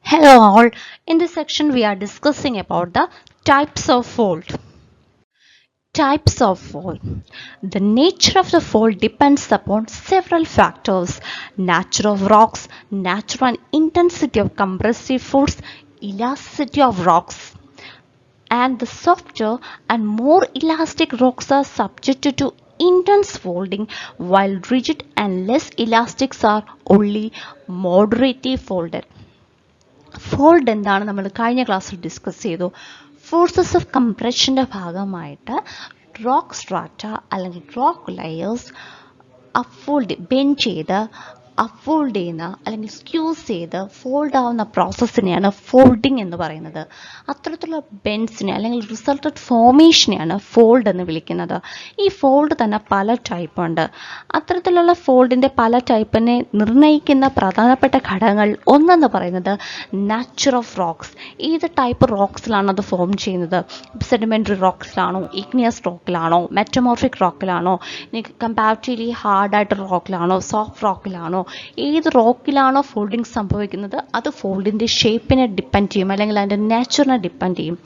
Hello all, in this section we are discussing about the types of fold. Types of fold. The nature of the fold depends upon several factors: nature of rocks, nature and intensity of compressive force, elasticity of rocks. And the softer and more elastic rocks are subjected to intense folding, while rigid and less elastics are only moderately folded. Fold എന്താണ് നമ്മൾ കഴിഞ്ഞ ക്ലാസ്സിൽ discuss ചെയ്തു. Forces of കംപ്രഷൻ്റെ ഭാഗമായിട്ട് rock strata അല്ലെങ്കിൽ rock layers bend ചെയ്ത് അപ്ഫോൾഡ് ചെയ്യുന്ന അല്ലെങ്കിൽ സ്ക്യൂസ് ചെയ്ത് ഫോൾഡ് ആവുന്ന പ്രോസസ്സിനെയാണ് ഫോൾഡിങ് എന്ന് പറയുന്നത്. അത്തരത്തിലുള്ള ബെൻഡ്സിനെ അല്ലെങ്കിൽ റിസൾട്ടഡ് ഫോർമേഷനെയാണ് ഫോൾഡ് എന്ന് വിളിക്കുന്നത്. ഈ ഫോൾഡ് തന്നെ പല ടൈപ്പ് ഉണ്ട്. അത്തരത്തിലുള്ള ഫോൾഡിൻ്റെ പല ടൈപ്പിനെ നിർണ്ണയിക്കുന്ന പ്രധാനപ്പെട്ട ഘടകങ്ങൾ ഒന്നെന്ന് പറയുന്നത് നാച്ചർ ഓഫ് റോക്സ്. ഏത് ടൈപ്പ് റോക്സിലാണ് അത് ഫോം ചെയ്യുന്നത്? സെഡിമെൻ്ററി റോക്സിലാണോ, ഇഗ്നിയസ് റോക്കിലാണോ, മെറ്റമോർഫിക് റോക്കിലാണോ, കമ്പാരിറ്റീവ്ലി ഹാർഡായിട്ട് റോക്കിലാണോ, സോഫ്റ്റ് റോക്കിലാണോ? ഏത് റോക്കിലാണോ ഫോൾഡിങ് സംഭവിക്കുന്നത് അത് ഫോൾഡിൻ്റെ ഷേപ്പിനെ ഡിപ്പെൻഡ് ചെയ്യും അല്ലെങ്കിൽ അതിൻ്റെ നേച്ചറിനെ ഡിപ്പെൻഡ് ചെയ്യും.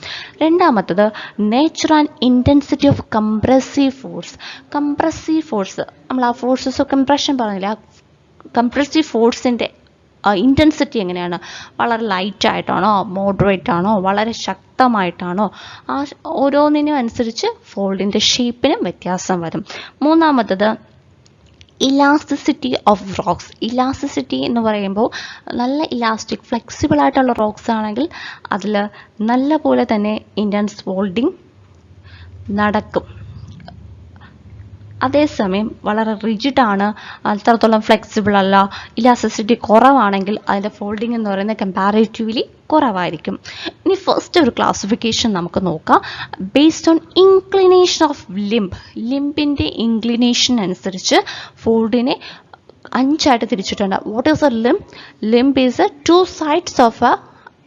രണ്ടാമത്തത് nature and intensity of compressive force. Compressive force നമ്മൾ ആ ഫോഴ്സസ് ഓഫ് കംപ്രഷൻ പറഞ്ഞില്ല, കംപ്രസീവ് ഫോഴ്സിൻ്റെ ഇൻറ്റൻസിറ്റി എങ്ങനെയാണ്? വളരെ ലൈറ്റായിട്ടാണോ, മോഡറേറ്റ് ആണോ, വളരെ ശക്തമായിട്ടാണോ? ആ ഓരോന്നിനും അനുസരിച്ച് ഫോൾഡിൻ്റെ ഷേപ്പിനും വ്യത്യാസം വരും. മൂന്നാമത്തത് ഇലാസ്റ്റിസിറ്റി ഓഫ് റോക്സ്. ഇലാസ്റ്റിസിറ്റി എന്ന് പറയുമ്പോൾ നല്ല ഇലാസ്റ്റിക് ഫ്ലെക്സിബിൾ ആയിട്ടുള്ള റോക്സ് ആണെങ്കിൽ അതിൽ നല്ല പോലെ തന്നെ ഇൻറ്റൻസ് ഫോൾഡിങ് നടക്കും. അതേസമയം വളരെ റിജിഡാണ്, അത്രത്തോളം ഫ്ലെക്സിബിൾ അല്ല, ഇലാസ്റ്റിസിറ്റി കുറവാണെങ്കിൽ അതിൻ്റെ ഫോൾഡിങ് എന്ന് പറയുന്നത് കമ്പാരേറ്റീവ്ലി കുറവായിരിക്കും. ഇനി ഫസ്റ്റ് ഒരു ക്ലാസിഫിക്കേഷൻ നമുക്ക് നോക്കാം. Based on inclination of limb. ലിംബിൻ്റെ ഇൻക്ലിനേഷൻ അനുസരിച്ച് ഫോൾഡിനെ 5 ആയിട്ട് തിരിച്ചിട്ടുണ്ട്. What is a limb? Limb is a 2 sides of a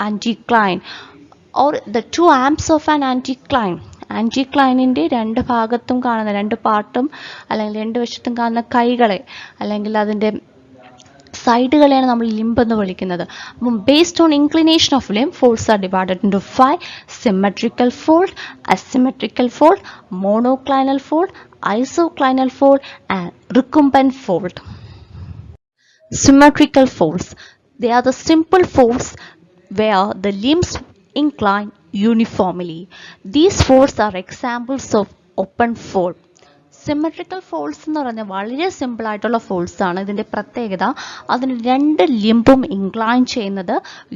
anticline or the 2 arms of an anticline. ആൻറ്റിക്ലൈനിൻ്റെ 2 ഭാഗത്തും കാണുന്ന 2 പാർട്ടും അല്ലെങ്കിൽ 2 വശത്തും കാണുന്ന കൈകളെ അല്ലെങ്കിൽ അതിൻ്റെ സൈഡുകളെയാണ് നമ്മൾ ലിംബ് എന്ന് വിളിക്കുന്നത്. അപ്പം based on inclination of limb folds are divided into 5: symmetrical fold, asymmetrical fold, monoclinal fold, isoclinal fold and recumbent fold. Symmetrical folds. They are the simple folds where the limbs incline uniformly. These folds are examples of open fold. Symmetrical folds എന്ന് പറഞ്ഞാൽ വളരെ simple ആയിട്ടുള്ള folds ആണ്. ഇതിൻ്റെ പ്രത്യേകത അതിന് 2 ലിംബും incline ചെയ്യുന്നത്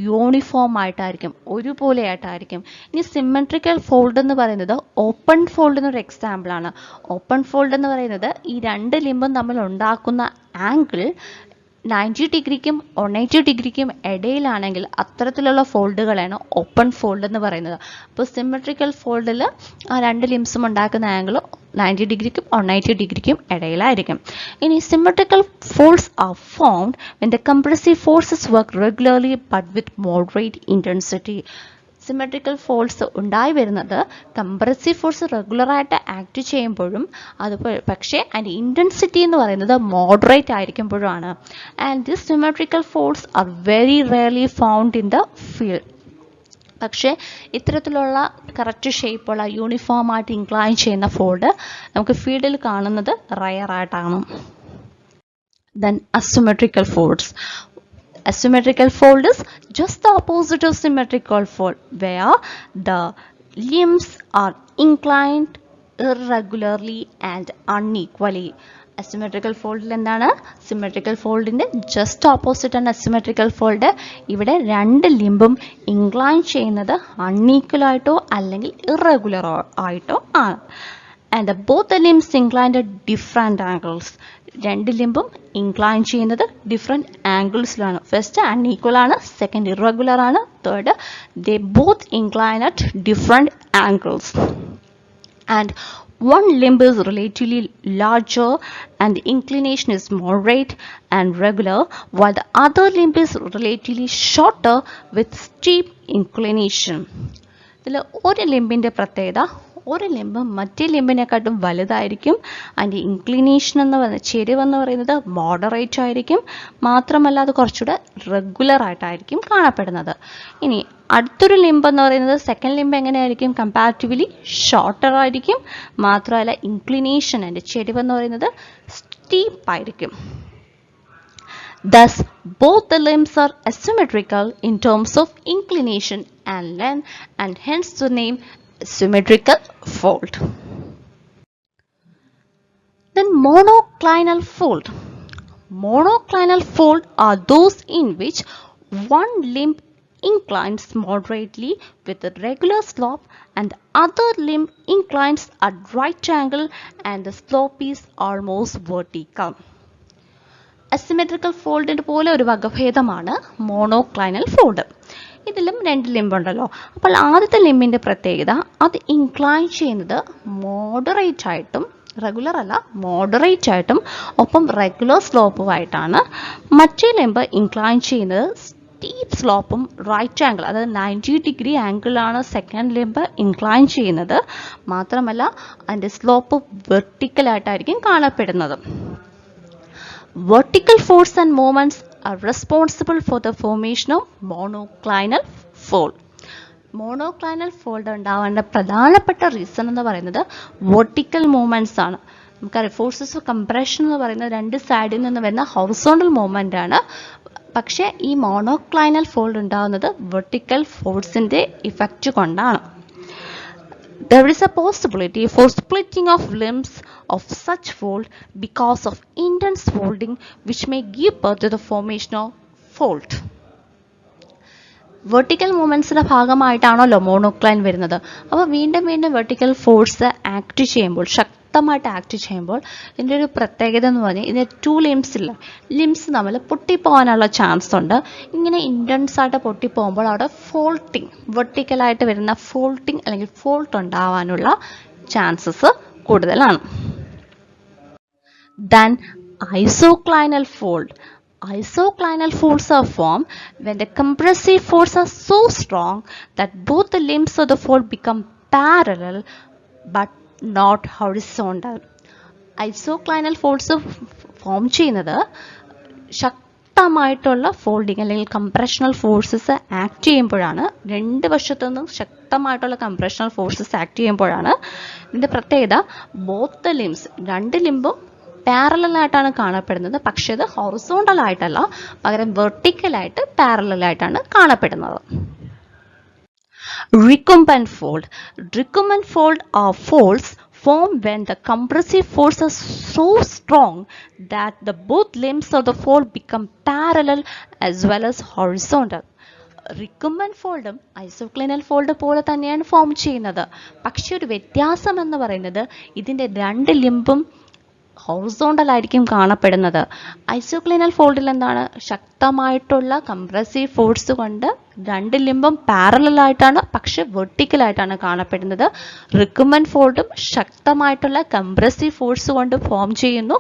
യൂണിഫോം ആയിട്ടായിരിക്കും, ഒരുപോലെ ആയിട്ടായിരിക്കും. ഇനി സിമെട്രിക്കൽ ഫോൾഡ് എന്ന് പറയുന്നത് ഓപ്പൺ ഫോൾഡിനൊരു എക്സാമ്പിളാണ്. ഓപ്പൺ ഫോൾഡ് എന്ന് പറയുന്നത് ഈ 2 ലിംബും തമ്മിൽ ഉണ്ടാക്കുന്ന ആംഗിൾ 90 ഡിഗ്രിക്കും 180 ഡിഗ്രിക്കും ഇടയിലാണെങ്കിൽ അത്തരത്തിലുള്ള ഫോൾഡുകളാണ് ഓപ്പൺ ഫോൾഡ് എന്ന് പറയുന്നത്. അപ്പോൾ സിമെട്രിക്കൽ ഫോൾഡിൽ ആ 2 ലിംബ്സും ഉണ്ടാക്കുന്ന ആംഗിൾ 90 ഡിഗ്രിക്കും 180 ഡിഗ്രിക്കും ഇടയിലായിരിക്കും. ഇനി symmetrical folds are formed when the compressive forces work regularly but with moderate intensity. Symmetrical folds ഉണ്ടായി വരുന്നത് കംപ്രസീവ് ഫോഴ്സ് റെഗുലറായിട്ട് ആക്ട് ചെയ്യുമ്പോഴും അത് പക്ഷേ അതിൻ്റെ ഇൻറ്റൻസിറ്റി എന്ന് പറയുന്നത് മോഡറേറ്റ് ആയിരിക്കുമ്പോഴാണ്. And this symmetrical folds are very rarely found in the field. പക്ഷേ ഇത്തരത്തിലുള്ള കറക്റ്റ് ഷേപ്പുള്ള യൂണിഫോമായിട്ട് ഇൻക്ലൈൻ ചെയ്യുന്ന ഫോൾഡ് നമുക്ക് ഫീൽഡിൽ കാണുന്നത് റയറായിട്ടാണ്. Then asymmetrical folds. Asymmetrical fold is just the opposite of symmetrical fold, where the limbs are inclined irregularly and unequally. Asymmetrical ഫോൾഡിൽ എന്താണ്? സിമെട്രിക്കൽ ഫോൾഡിൻ്റെ ജസ്റ്റ് ഓപ്പോസിറ്റ് ആണ് അസിമെട്രിക്കൽ ഫോൾഡ്. ഇവിടെ 2 ലിംബും ഇൻക്ലൈൻ ചെയ്യുന്നത് അൺഈക്വൽ ആയിട്ടോ അല്ലെങ്കിൽ ഇറഗുലർ ആയിട്ടോ ആണ്. And both the limbs inclined at different angles. 2 ലിംബും ഇൻക്ലൈൻ ചെയ്യുന്നത് ഡിഫറെൻറ്റ് ആംഗിൾസിലാണ്. ഫസ്റ്റ് അൺഈക്വൽ ആണ്, സെക്കൻഡ് ഇറഗുലർ ആണ്, third they both incline at different angles. And one limb is relatively larger and the inclination is moderate and regular, while the other limb is relatively shorter with steep inclination. ഇതിൽ ഒരു ലിംബിൻ്റെ പ്രത്യേകത ഒരു limb മറ്റേ ലിംബിനെക്കാട്ടും വലുതായിരിക്കും. അതിൻ്റെ inclination എന്ന് പറയുന്നത്, ചെരിവെന്ന് പറയുന്നത് മോഡറേറ്റ് ആയിരിക്കും. മാത്രമല്ല അത് കുറച്ചുകൂടെ റെഗുലർ ആയിട്ടായിരിക്കും കാണപ്പെടുന്നത്. ഇനി അടുത്തൊരു ലിംബ് എന്ന് പറയുന്നത്, സെക്കൻഡ് ലിംബ് എങ്ങനെയായിരിക്കും? കമ്പാരിറ്റീവ്ലി ഷോർട്ടർ ആയിരിക്കും. മാത്രമല്ല ഇൻക്ലിനേഷൻ, അതിൻ്റെ ചെരിവെന്ന് പറയുന്നത് സ്റ്റീപ്പ് ആയിരിക്കും. Thus, both the limbs are asymmetrical in terms of inclination and length, and hence the name symmetrical fold. Then monoclinal fold. Monoclinal fold are those in which one limb inclines moderately with a regular slope and the other limb inclines at right angle and the slope is almost vertical. Asymmetrical ഫോൾഡിൻ്റെ പോലെ ഒരു വകഭേദമാണ് മോണോക്ലൈനൽ fold. ഇതിലും രണ്ട് ലിംബുണ്ടല്ലോ. അപ്പോൾ ആദ്യത്തെ ലിംബിൻ്റെ പ്രത്യേകത, അത് incline ചെയ്യുന്നത് മോഡറേറ്റ് ആയിട്ടും, റെഗുലർ അല്ല മോഡറേറ്റ് ആയിട്ടും ഒപ്പം റെഗുലർ സ്ലോപ്പുമായിട്ടാണ്. മറ്റേ ലിംബ് ഇൻക്ലൈൻ ചെയ്യുന്നത് സ്റ്റീപ്പ് സ്ലോപ്പും റൈറ്റ് ആംഗിൾ, അതായത് 90 ഡിഗ്രി ആംഗിളാണ് സെക്കൻഡ് ലിംബ് ഇൻക്ലൈൻ ചെയ്യുന്നത്. മാത്രമല്ല അതിൻ്റെ സ്ലോപ്പ് വെർട്ടിക്കലായിട്ടായിരിക്കും കാണപ്പെടുന്നത്. Vertical force and moments are responsible for the formation of monoclinal fold. Monoclinal fold ഉണ്ടാവേണ്ട പ്രധാനപ്പെട്ട റീസൺ എന്ന് പറയുന്നത് വെർട്ടിക്കൽ മൂവ്മെൻറ്റ്സ് ആണ്. നമുക്കറിയാം ഫോഴ്സസ് ഓഫ് കംപ്രഷൻ എന്ന് പറയുന്നത് രണ്ട് സൈഡിൽ നിന്ന് വരുന്ന ഹൊറിസോണ്ടൽ മൂവ്മെൻ്റ് ആണ്. പക്ഷേ ഈ മോണോക്ലൈനൽ ഫോൾഡ് ഉണ്ടാകുന്നത് വെർട്ടിക്കൽ ഫോഴ്സിൻ്റെ ഇഫക്റ്റ് കൊണ്ടാണ്. There is a possibility for splitting of limbs of such fold because of intense folding, which may give birth to the formation of fold. Vertical മൂവ്മെൻറ്റ്സിൻ്റെ ഭാഗമായിട്ടാണല്ലോ മോണോക്ലൈൻ വരുന്നത്. അപ്പോൾ വീണ്ടും വീണ്ടും വെർട്ടിക്കൽ ഫോഴ്സ് ആക്ട് ചെയ്യുമ്പോൾ, ശക്തമായിട്ട് act ചെയ്യുമ്പോൾ ഇതിൻ്റെ ഒരു പ്രത്യേകത എന്ന് പറഞ്ഞാൽ ഇതിന് 2 ലിംസ് ഇല്ല, ലിംസ് തമ്മിൽ പൊട്ടിപ്പോകാനുള്ള ചാൻസ് ഉണ്ട്. ഇങ്ങനെ ഇൻറ്റൻസ് ആയിട്ട് പൊട്ടിപ്പോകുമ്പോൾ അവിടെ ഫോൾട്ടിങ്, വെർട്ടിക്കലായിട്ട് വരുന്ന ഫോൾട്ടിങ് അല്ലെങ്കിൽ ഫോൾട്ട് ഉണ്ടാവാനുള്ള ചാൻസസ് കൂടുതലാണ്. Then isoclinal fold. Isoclinal folds are formed when the compressive forces are so strong that both the limbs of the fold become parallel but not horizontal. Isoclinal folds form ചെയ്യുന്നത് ശക്തമായിട്ടുള്ള folding അല്ലെങ്കിൽ കംപ്രഷണൽ forces act ചെയ്യുമ്പോഴാണ്. രണ്ട് വശത്തു നിന്നും ശക്തമായിട്ടുള്ള കംപ്രഷണൽ forces act ചെയ്യുമ്പോഴാണ്. ഇതിൻ്റെ പ്രത്യേകത, ബോത്ത് ദ ലിംസ്, രണ്ട് ലിംബും പാരലലായിട്ടാണ് കാണപ്പെടുന്നത്. പക്ഷേ ഇത് ഹൊറിസോണ്ടൽ ആയിട്ടല്ല, പകരം വെർട്ടിക്കലായിട്ട് പാരലലായിട്ടാണ് കാണപ്പെടുന്നത്. Recumbent fold. Recumbent fold are folds formed when the compressive force is so strong that the both limbs of the fold become parallel as well as horizontal. Recumbent ഫോൾഡും isoclinal fold പോലെ തന്നെയാണ് form ചെയ്യുന്നത്. പക്ഷേ ഒരു വ്യത്യാസം എന്ന് പറയുന്നത് ഇതിൻ്റെ രണ്ട് ലിംബും ഹൊറിസോണ്ടൽ ആയിരിക്കും കാണപ്പെടുന്നത്. ഐസോക്ലിനൽ ഫോൾഡിൽ എന്താണ്, ശക്തമായിട്ടുള്ള കംപ്രസീവ് ഫോഴ്സ് കൊണ്ട് രണ്ട് ലിംബും പാരലലായിട്ടാണ് പക്ഷെ വെർട്ടിക്കലായിട്ടാണ് കാണപ്പെടുന്നത്. റിക്കംബൻറ്റ് ഫോൾഡും ശക്തമായിട്ടുള്ള കംപ്രസീവ് ഫോഴ്സ് കൊണ്ട് ഫോം ചെയ്യുന്നു.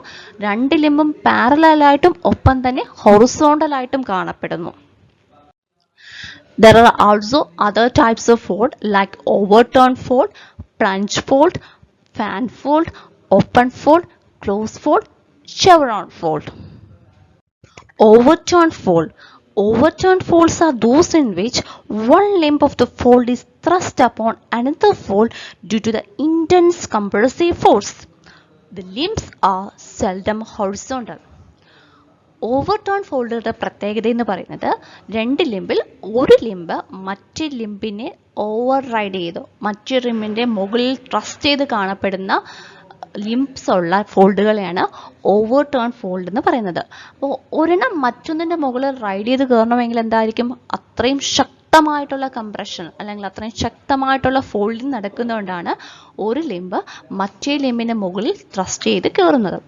രണ്ട് ലിംബും പാരലലായിട്ടും ഒപ്പം തന്നെ ഹൊറിസോണ്ടലായിട്ടും കാണപ്പെടുന്നു. There are also other types of fold like overturn fold, plunge fold, fan fold, open fold, close fold, chevron fold. Overturn fold. Overturn folds are those in which one limb of the fold is thrust upon another fold due to the intense compressive force. The limbs are seldom horizontal. Overturn ഫോൾഡുകളുടെ പ്രത്യേകത എന്ന് പറയുന്നത്, രണ്ട് ലിംബിൽ ഒരു limb മറ്റേ ലിംബിനെ over ride ചെയ്തോ മറ്റേ ലിംബിൻ്റെ മുകളിൽ ട്രസ്റ്റ് ചെയ്ത് കാണപ്പെടുന്ന ലിംബ്സ് ഉള്ള ഫോൾഡുകളെയാണ് ഓവർടേൺ ഫോൾഡ് എന്ന് പറയുന്നത്. അപ്പോൾ ഒരെണ്ണം മറ്റൊന്നിൻ്റെ മുകളിൽ റൈഡ് ചെയ്ത് കയറണമെങ്കിൽ എന്തായിരിക്കും, അത്രയും ശക്തമായിട്ടുള്ള കംപ്രഷൻ അല്ലെങ്കിൽ അത്രയും ശക്തമായിട്ടുള്ള ഫോൾഡിങ് നടക്കുന്നതുകൊണ്ടാണ് ഒരു ലിംബ് മറ്റേ ലിംബിൻ്റെ മുകളിൽ ട്രസ്റ്റ് ചെയ്ത് കയറുന്നത്.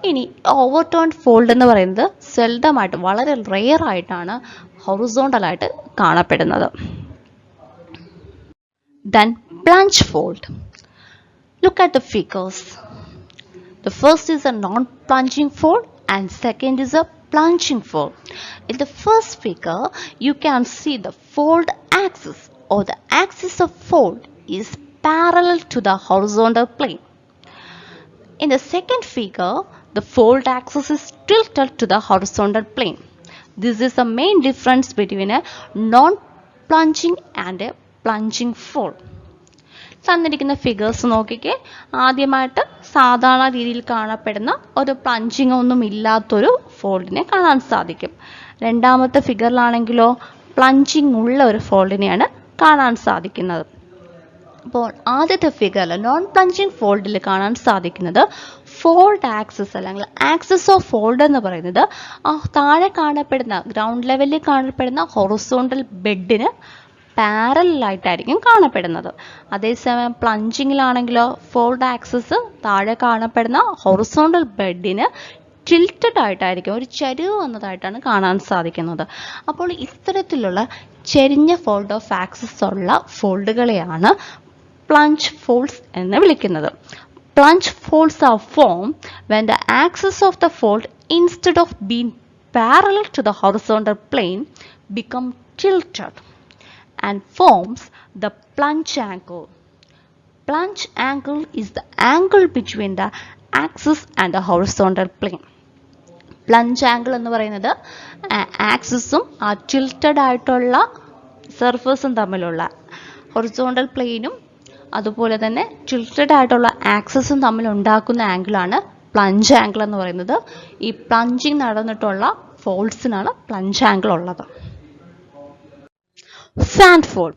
ഇനി ഓവർടേൺ ഫോൾഡ് എന്ന് പറയുന്നത് സെൽഡമായിട്ട്, വളരെ റെയർ ആയിട്ടാണ് ഹൊറിസോണ്ടലായിട്ട് കാണപ്പെടുന്നത്. Then plunge fold. Look at the figures. The first is a non-plunging fold and second is a plunging fold. In the first figure, you can see the fold axis or the axis of fold is parallel to the horizontal plane. In the second figure, the fold axis is tilted to the horizontal plane. This is the main difference between a non-plunging and a plunging fold. തന്നിരിക്കുന്ന figures നോക്കിക്കേ. ആദ്യമായിട്ട് സാധാരണ രീതിയിൽ കാണപ്പെടുന്ന ഒരു പ്ലഞ്ചിങ് ഒന്നും ഇല്ലാത്തൊരു ഫോൾഡിനെ കാണാൻ സാധിക്കും. രണ്ടാമത്തെ ഫിഗറിലാണെങ്കിലോ പ്ലഞ്ചിങ് ഉള്ള ഒരു ഫോൾഡിനെയാണ് കാണാൻ സാധിക്കുന്നത്. അപ്പോൾ ആദ്യത്തെ ഫിഗറിൽ നോൺ പ്ലഞ്ചിങ് ഫോൾഡിൽ കാണാൻ സാധിക്കുന്നത് ഫോൾഡ് ആക്സിസ് അല്ലെങ്കിൽ ആക്സിസ് ഓഫ് ഫോൾഡ് എന്ന് പറയുന്നത് താഴെ കാണപ്പെടുന്ന ഗ്രൗണ്ട് ലെവലിൽ കാണപ്പെടുന്ന ഹൊറിസോണ്ടൽ ബെഡിന് പാരലായിട്ടായിരിക്കും കാണപ്പെടുന്നത്. അതേസമയം പ്ലഞ്ചിങ്ങിലാണെങ്കിലോ ഫോൾഡ് ആക്സിസ് താഴെ കാണപ്പെടുന്ന ഹൊറിസോണ്ടൽ ബെഡിന് ടിൽറ്റഡ് ആയിട്ടായിരിക്കും, ഒരു ചരിവ് വന്നതായിട്ടാണ് കാണാൻ സാധിക്കുന്നത്. അപ്പോൾ ഇത്തരത്തിലുള്ള ചെരിഞ്ഞ ഫോൾഡ് ഓഫ് ആക്സിസ് ഉള്ള ഫോൾഡുകളെയാണ് പ്ലഞ്ച് ഫോൾഡ്സ് എന്ന് വിളിക്കുന്നത്. Plunge folds are formed when the axis of the fold, instead of being parallel to the horizontal plane, become tilted and forms the plunge angle. Plunge angle is the angle between the axis and the horizontal plane. Plunge angle എന്ന് പറയുന്നത് ആക്സിസും ആ tilted ആയിട്ടുള്ള സർഫേസും തമ്മിലുള്ള horizontal പ്ലെയിനും അതുപോലെ തന്നെ tilted ആയിട്ടുള്ള ആക്സിസും തമ്മിൽ ഉണ്ടാക്കുന്ന ആംഗിളാണ് പ്ലഞ്ച് ആംഗിൾ എന്ന് പറയുന്നത്. ഈ പ്ലഞ്ചിങ് നടന്നിട്ടുള്ള ഫോൾഡ്സിനാണ് പ്ലഞ്ച് ആംഗിൾ ഉള്ളത്. Fan fold.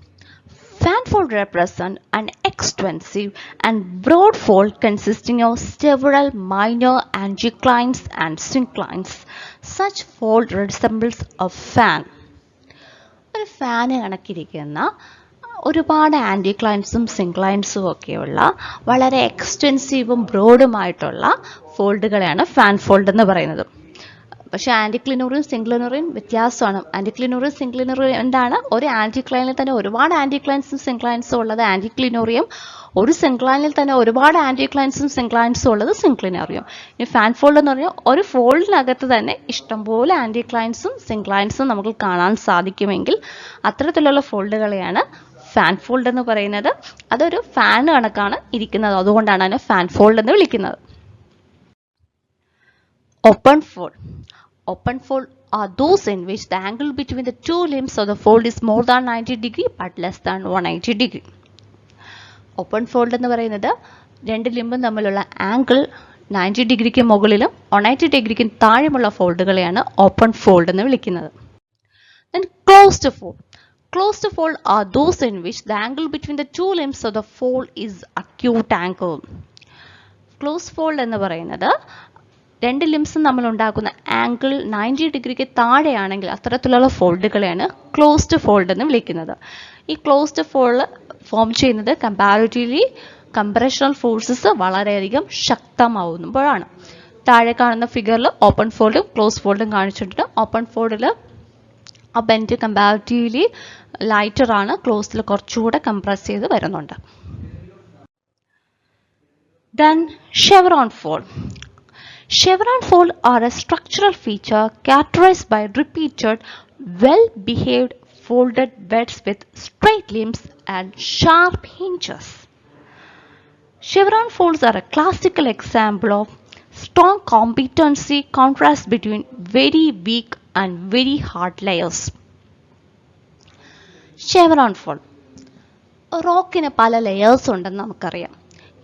Fan fold represent an extensive and broad fold consisting of several minor anticlines and synclines. Such fold resembles a fan. ഒരു ഫാന് കണക്കിരിക്കുന്ന ഒരുപാട് ആൻറ്റിക്ലൈൻസും സിൻക്ലൈൻസും ഒക്കെയുള്ള വളരെ എക്സ്റ്റെൻസീവും ബ്രോഡുമായിട്ടുള്ള ഫോൾഡുകളെയാണ് ഫാൻ ഫോൾഡ് എന്ന് പറയുന്നത്. പക്ഷേ ആൻറ്റിക്ലിനോറിയും സിൻക്ലിനോറിയും വ്യത്യാസമാണ്. ആൻറ്റിക്ലിനോറിയും സിൻക്ലിനോറിയും എന്താണ്, ഒരു ആൻറ്റിക്ലൈനിൽ തന്നെ ഒരുപാട് ആൻറ്റിക്ലൈൻസും സിൻക്ലൈൻസും ഉള്ളത് ആൻറ്റിക്ലിനോറിയം, ഒരു സിൻക്ലൈനിൽ തന്നെ ഒരുപാട് ആൻറ്റിക്ലൈൻസും സിൻക്ലൈൻസും ഉള്ളത് സിൻക്ലിനോറിയം. ഇനി ഫാൻ ഫോൾഡ് എന്ന് പറഞ്ഞാൽ ഒരു ഫോൾഡിനകത്ത് തന്നെ ഇഷ്ടംപോലെ ആൻറ്റിക്ലൈൻസും സിൻക്ലൈൻസും നമുക്ക് കാണാൻ സാധിക്കുമെങ്കിൽ അത്തരത്തിലുള്ള ഫോൾഡുകളെയാണ് ഫാൻ ഫോൾഡ് എന്ന് പറയുന്നത്. അതൊരു ഫാൻ കണക്കാണ് ഇരിക്കുന്നത്, അതുകൊണ്ടാണ് അതിനെ ഫാൻ ഫോൾഡ് എന്ന് വിളിക്കുന്നത്. Open fold. Open fold are those in which the angle between the two limbs of the fold is more than 90 degree but less than 180 degree. Open fold എന്ന് പറയുന്നത് രണ്ട് ലിംബും തമ്മിലുള്ള ആംഗിൾ 90 ഡിഗ്രിക്ക് മുകളിലും 180 ഡിഗ്രിക്കും താഴെയുള്ള ഫോൾഡുകളെയാണ് ഓപ്പൺ ഫോൾഡ് എന്ന് വിളിക്കുന്നത്. Then closed fold. Closed fold are those in which the angle between the two limbs of the fold is acute angle. Closed fold എന്ന് പറയുന്നത് രണ്ട് ലിംസും നമ്മൾ ഉണ്ടാക്കുന്ന ആംഗിൾ 90 ഡിഗ്രിക്ക് താഴെയാണെങ്കിൽ അത്തരത്തിലുള്ള ഫോൾഡുകളെയാണ് ക്ലോസ്ഡ് ഫോൾഡ് എന്ന് വിളിക്കുന്നത്. ഈ ക്ലോസ്ഡ് ഫോൾഡ് ഫോം ചെയ്യുന്നത് കമ്പാരിറ്റീവ്ലി കംപ്രഷണൽ ഫോഴ്സസ് വളരെയധികം ശക്തമാവുമ്പോഴാണ്. താഴെ കാണുന്ന ഫിഗറിൽ ഓപ്പൺ ഫോൾഡും ക്ലോസ് ഫോൾഡും കാണിച്ചിട്ടുണ്ട്. ഓപ്പൺ ഫോൾഡിൽ ആ ബെൻഡ് കമ്പാരിറ്റീവ്ലി ലൈറ്റർ ആണ്, ക്ലോസിൽ കുറച്ചുകൂടെ കംപ്രസ് ചെയ്ത് വരുന്നുണ്ട്. Then chevron fold. Chevron fold are a structural feature characterized by repeated, well-behaved folded beds with straight limbs and sharp hinges. Chevron folds are a classical example of strong competency contrast between very weak and very hard layers. Chevron fold. റോക്കിന് പല layers ഉണ്ടെന്ന് നമുക്കറിയാം.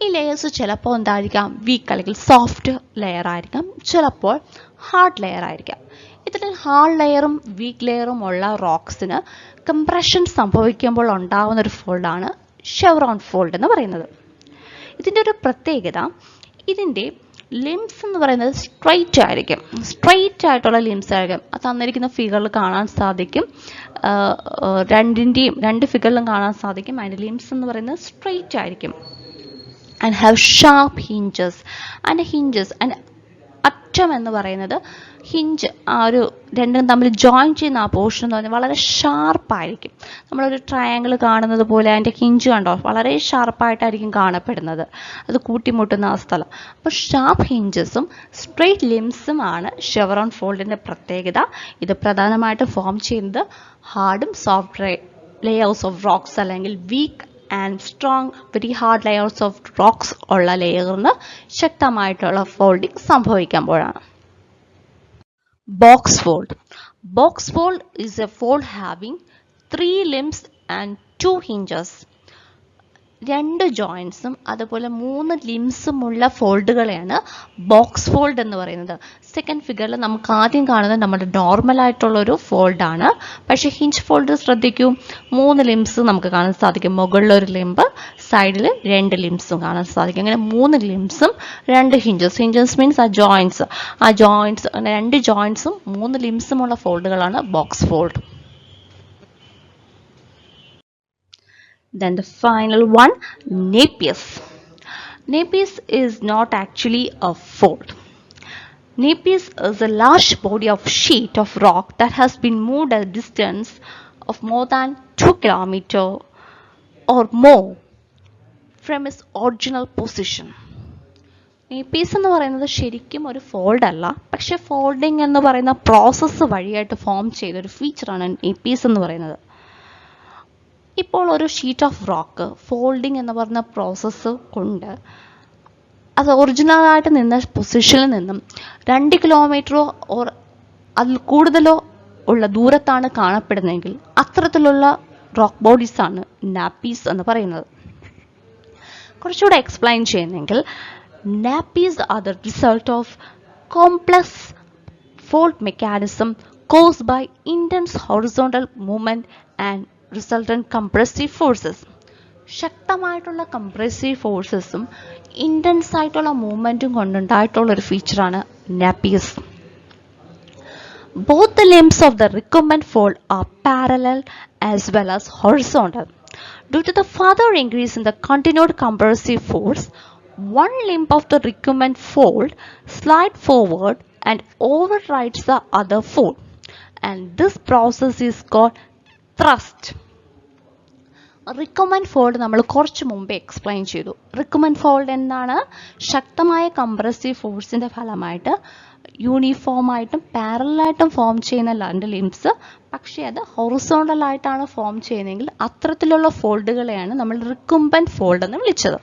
ഈ layers ചിലപ്പോൾ എന്തായിരിക്കാം, week അല്ലെങ്കിൽ soft layer ആയിരിക്കാം, ചിലപ്പോൾ hard layer ആയിരിക്കാം. ഇത്തരം ഹാർഡ് ലെയറും വീക്ക് ലെയറും ഉള്ള റോക്സിന് കംപ്രഷൻ സംഭവിക്കുമ്പോൾ ഉണ്ടാകുന്ന ഒരു ഫോൾഡാണ് ഷെവറോൺ ഫോൾഡ് എന്ന് പറയുന്നത്. ഇതിൻ്റെ ഒരു പ്രത്യേകത, ഇതിൻ്റെ ലിംസ് എന്ന് പറയുന്നത് സ്ട്രൈറ്റ് ആയിരിക്കും. സ്ട്രൈറ്റ് ആയിട്ടുള്ള ലിംസ് ആയിരിക്കും. അത് തന്നിരിക്കുന്ന ഫിഗറിൽ കാണാൻ സാധിക്കും. രണ്ട് ഫിഗറിലും കാണാൻ സാധിക്കും. അതിൻ്റെ ലിംസ് എന്ന് പറയുന്നത് സ്ട്രൈറ്റ് ആയിരിക്കും. and have sharp hinges and അറ്റം എന്ന് പറയുന്നത് ഹിഞ്ച്, ആ ഒരു രണ്ടും തമ്മിൽ ജോയിൻ ചെയ്യുന്ന ആ പോർഷൻ എന്ന് പറഞ്ഞാൽ വളരെ ഷാർപ്പായിരിക്കും. നമ്മളൊരു ട്രയാങ്കിൾ കാണുന്നത് പോലെ അതിൻ്റെ ഹിഞ്ച് കണ്ടോ വളരെ ഷാർപ്പായിട്ടായിരിക്കും കാണപ്പെടുന്നത്, അത് കൂട്ടിമുട്ടുന്ന ആ സ്ഥലം. അപ്പോൾ ഷാർപ്പ് ഹിഞ്ചസും സ്ട്രെയിറ്റ് ലിംസുമാണ് ഷെവറോൺ ഫോൾഡിൻ്റെ പ്രത്യേകത. ഇത് പ്രധാനമായിട്ടും ഫോം ചെയ്യുന്നത് ഹാർഡും സോഫ്റ്റ് ലെയേഴ്സ് ഓഫ് റോക്സ് അല്ലെങ്കിൽ weak and strong very hard layers of rocks ഉള്ള ലെയറിന് ശക്തമായിട്ടുള്ള ഫോൾഡിങ് സംഭവിക്കുമ്പോഴാണ്. Box fold. Box fold is a fold having 3 limbs and 2 hinges. രണ്ട് ജോയിൻസും അതുപോലെ 3 ലിംസും ഉള്ള ഫോൾഡുകളെയാണ് ബോക്സ് ഫോൾഡ് എന്ന് പറയുന്നത്. സെക്കൻഡ് ഫിഗറിൽ നമുക്ക് ആദ്യം കാണുന്നത് നമ്മുടെ നോർമൽ ആയിട്ടുള്ളൊരു ഫോൾഡാണ്. പക്ഷേ ഹിഞ്ച് ഫോൾഡ് ശ്രദ്ധിക്കൂ, 3 ലിംസ് നമുക്ക് കാണാൻ സാധിക്കും. മുകളിലൊരു ലിംബ്, സൈഡിൽ 2 ലിംസും കാണാൻ സാധിക്കും. അങ്ങനെ 3 ലിംസും 2 ഹിഞ്ചസ്. ഹിഞ്ചസ് മീൻസ് ആ ജോയിൻസ്, അങ്ങനെ 2 ജോയിൻസും 3 ലിംസും ഉള്ള ഫോൾഡുകളാണ് box fold. Then the final one, Napier. Napier is not actually a fold. Napier is a large body of sheet of rock that has been moved a distance of more than 2 kilometers or more from its original position. നേപ്പീസ് എന്ന് പറയുന്നത് ശരിക്കും ഒരു fold അല്ല, പക്ഷെ folding എന്ന് പറയുന്ന process വഴിയായിട്ട് form ചെയ്തൊരു ഫീച്ചറാണ് നേപ്പീസ് എന്ന് പറയുന്നത്. ഇപ്പോൾ ഒരു ഷീറ്റ് ഓഫ് റോക്ക് ഫോൾഡിങ് എന്ന് പറയുന്ന പ്രോസസ്സ് കൊണ്ട് അത് ഒറിജിനലായിട്ട് നിന്ന പൊസിഷനിൽ നിന്നും 2 കിലോമീറ്ററോ ഓർ അതിൽ കൂടുതലോ ഉള്ള ദൂരത്താണ് കാണപ്പെടുന്നതെങ്കിൽ അത്തരത്തിലുള്ള റോക്ക് ബോഡീസാണ് നാപ്പീസ് എന്ന് പറയുന്നത്. കുറച്ചുകൂടെ എക്സ്പ്ലെയിൻ ചെയ്യുന്നെങ്കിൽ, nappes are the result of complex fold mechanism caused by intense horizontal movement and resultant compressive forces. ശക്തമായിട്ടുള്ള കംപ്രസീവ് ഫോഴ്സസും ഇൻറ്റൻസ് ആയിട്ടുള്ള മൂവ്മെൻറ്റും കൊണ്ടുണ്ടായിട്ടുള്ളൊരു ഫീച്ചറാണ് nappes. Both the limbs of the recumbent fold are parallel as well as horizontal. Due to the further increase in the continued compressive force, one limb of the recumbent fold slides forward and overrides the other fold, and this process is called thrust. Recommend fold നമ്മൾ കുറച്ച് മുമ്പേ explain ചെയ്തു. Recommend fold എന്താണ്? ശക്തമായ compressive ഫോഴ്സിൻ്റെ ഫലമായിട്ട് യൂണിഫോമായിട്ടും പാരലായിട്ടും form ചെയ്യുന്ന 2 limbs, പക്ഷേ അത് ഹൊറിസോണ്ടലായിട്ടാണ് ഫോം ചെയ്യുന്നതെങ്കിൽ അത്തരത്തിലുള്ള ഫോൾഡുകളെയാണ് നമ്മൾ റിക്കംബന്റ് ഫോൾഡ് എന്ന് വിളിച്ചത്.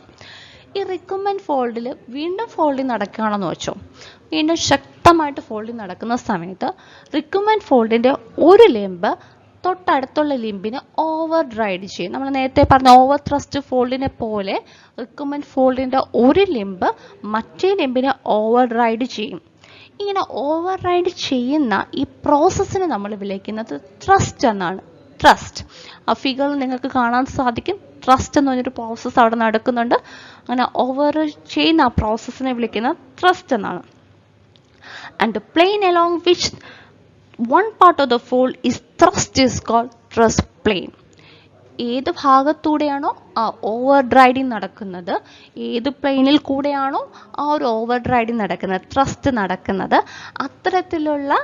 ഈ റിക്കംബന്റ് ഫോൾഡിൽ വീണ്ടും ഫോൾഡിങ് നടക്കുകയാണെന്ന് വെച്ചോ, വീണ്ടും ശക്തമായിട്ട് ഫോൾഡിങ് നടക്കുന്ന സമയത്ത് റിക്കംബന്റ് ഫോൾഡിൻ്റെ ഒരു ലിംബ് തൊട്ടടുത്തുള്ള ലിംബിനെ ഓവർ റൈഡ് ചെയ്യും. നമ്മൾ നേരത്തെ പറഞ്ഞ ഓവർ ത്രസ്റ്റ് ഫോൾഡിനെ പോലെ റിക്കംബന്റ് ഫോൾഡിൻ്റെ ഒരു ലിംബ് മറ്റേ ലിംബിനെ ഓവർ റൈഡ് ചെയ്യും. ഇങ്ങനെ ഓവർ റൈഡ് ചെയ്യുന്ന ഈ പ്രോസസ്സിനെ നമ്മൾ വിളിക്കുന്നത് ത്രസ്റ്റ് എന്നാണ്. ത്രസ്റ്റ് ആ ഫിഗറിൽ നിങ്ങൾക്ക് കാണാൻ സാധിക്കും. ത്രസ്റ്റ് എന്ന് പറഞ്ഞൊരു പ്രോസസ്സ് അവിടെ നടക്കുന്നുണ്ട്. അങ്ങനെ ഓവർ ചെയ്യുന്ന ആ പ്രോസസ്സിനെ വിളിക്കുന്നത് ത്രസ്റ്റ് എന്നാണ്. And the plain along which one part of the fold is thrust is called thrust plane. ഏത് ഭാഗത്തൂടെയാണോ ആ ഓവർ റൈഡിങ് നടക്കുന്നത്, ഏത് പ്ലെയിനിൽ കൂടെയാണോ ആ ഒരു ഓവർ റൈഡിങ് നടക്കുന്നത്, ത്രസ്റ്റ് നടക്കുന്നത്, അത്തരത്തിലുള്ള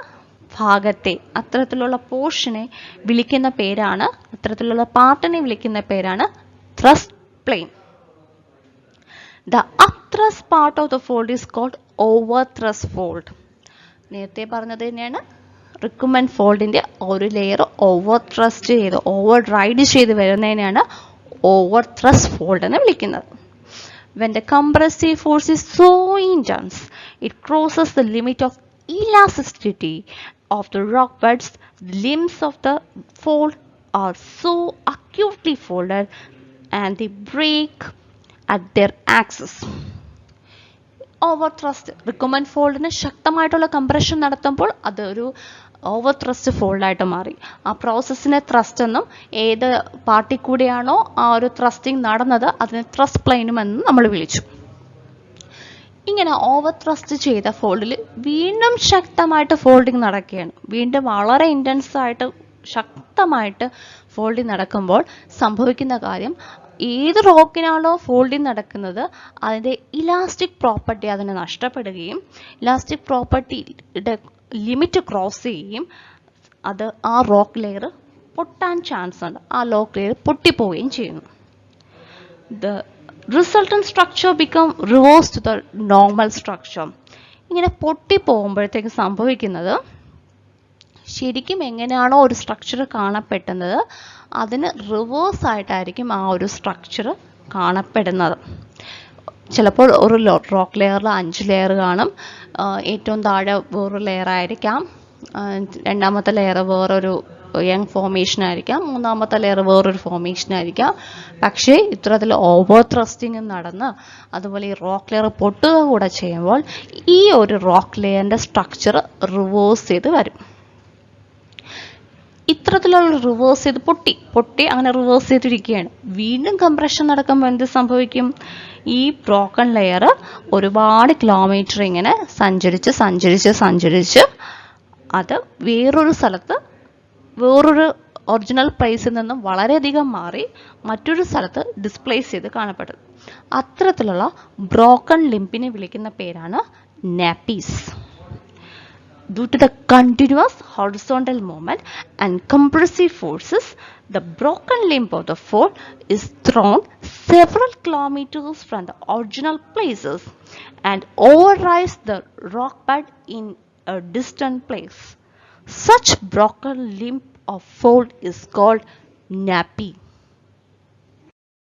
ഭാഗത്തെ, അത്തരത്തിലുള്ള പോർഷനെ വിളിക്കുന്ന പേരാണ്, അത്തരത്തിലുള്ള പാർട്ടിനെ വിളിക്കുന്ന പേരാണ് thrust plane. The upthrust part of the fold is called overthrust fold. നേരത്തെ പറഞ്ഞത് തന്നെയാണ്, റിക്കംബന്റ് ഫോൾഡിൻ്റെ ഒരു ലെയർ ഓവർ ത്രസ്റ്റ് ചെയ്ത് ഓവർ റൈഡ് ചെയ്ത് വരുന്നതിനാണ് ഓവർ ത്രസ്റ്റ് ഫോൾഡ് എന്ന് വിളിക്കുന്നത്. When the compressive force is so intense, it crosses the limit of elasticity of the rock buds. The limbs of the fold are so acutely folded and they break at their axis. Overthrust recumbent ഫോൾഡിന് ശക്തമായിട്ടുള്ള compression നടത്തുമ്പോൾ അതൊരു over thrust ഫോൾഡായിട്ട് മാറി. ആ പ്രോസസ്സിനെ thrust എന്നും ഏത് പാർട്ടിൽ കൂടെയാണോ ആ ഒരു ത്രസ്റ്റിംഗ് നടന്നത് അതിനെ ത്രസ്റ്റ് പ്ലെയിനും എന്നും നമ്മൾ വിളിച്ചു. ഇങ്ങനെ ഓവർ ത്രസ്റ്റ് ചെയ്ത ഫോൾഡിൽ വീണ്ടും ശക്തമായിട്ട് ഫോൾഡിങ് നടക്കുകയാണ്. വീണ്ടും വളരെ ഇൻറ്റൻസ് ആയിട്ട് ശക്തമായിട്ട് ഫോൾഡിങ് നടക്കുമ്പോൾ സംഭവിക്കുന്ന കാര്യം, ഏത് റോക്കിനാണോ ഫോൾഡിങ് നടക്കുന്നത് അതിൻ്റെ ഇലാസ്റ്റിക് പ്രോപ്പർട്ടി അതിന് നഷ്ടപ്പെടുകയും ഇലാസ്റ്റിക് പ്രോപ്പർട്ടിയുടെ ലിമിറ്റ് ക്രോസ് ചെയ്യുകയും അത് ആ റോക്ക് ലെയർ പൊട്ടാൻ ചാൻസ് ഉണ്ട്, ആ റോക്ക് ലെയർ പൊട്ടിപ്പോവുകയും ചെയ്യുന്നു. The resultant structure become reverse to the normal structure. ഇങ്ങനെ പൊട്ടിപ്പോകുമ്പോഴത്തേക്ക് സംഭവിക്കുന്നത്, ശരിക്കും എങ്ങനെയാണോ ഒരു സ്ട്രക്ചർ കാണപ്പെട്ടത് അതിന് റിവേഴ്സ് ആയിട്ടായിരിക്കും ആ ഒരു സ്ട്രക്ചർ കാണപ്പെടുന്നത്. ചിലപ്പോൾ ഒരു റോക്ക് ലെയറിൽ 5 ലെയർ കാണും. ഏറ്റവും താഴെ വേറൊരു ലെയർ ആയിരിക്കാം, രണ്ടാമത്തെ ലെയർ വേറൊരു യങ് ഫോർമേഷൻ ആയിരിക്കാം, മൂന്നാമത്തെ ലെയർ വേറൊരു ഫോർമേഷൻ ആയിരിക്കാം. പക്ഷേ ഇത്തരത്തിൽ ഓവർ ത്രസ്റ്റിങ് നടന്ന് അതുപോലെ ഈ റോക്ക് ലെയർ പൊട്ടുക കൂടെ ചെയ്യുമ്പോൾ ഈ ഒരു റോക്ക് ലെയറിൻ്റെ സ്ട്രക്ചർ റിവേഴ്സ് ചെയ്ത് വരും. ഇത്തരത്തിലുള്ള റിവേഴ്സ് ചെയ്ത് പൊട്ടി അങ്ങനെ റിവേഴ്സ് ചെയ്തിരിക്കുകയാണ്. വീണ്ടും കംപ്രഷൻ നടക്കുമ്പോൾ എന്ത് സംഭവിക്കും? ഈ ബ്രോക്കൺ ലെയർ ഒരുപാട് കിലോമീറ്റർ ഇങ്ങനെ സഞ്ചരിച്ച് അത് വേറൊരു സ്ഥലത്ത് വേറൊരു ഒറിജിനൽ പ്ലേസിൽ നിന്നും വളരെയധികം മാറി മറ്റൊരു സ്ഥലത്ത് ഡിസ്പ്ലേസ് ചെയ്ത് കാണപ്പെടും. അത്തരത്തിലുള്ള ബ്രോക്കൺ ലിംപിനെ വിളിക്കുന്ന പേരാണ് nappies. Due to the continuous horizontal movement and compressive forces, the broken limb of the foot is thrown several kilometers from the original places and overrides the rock bed in a distant place. Such broken limb of foot is called nappy.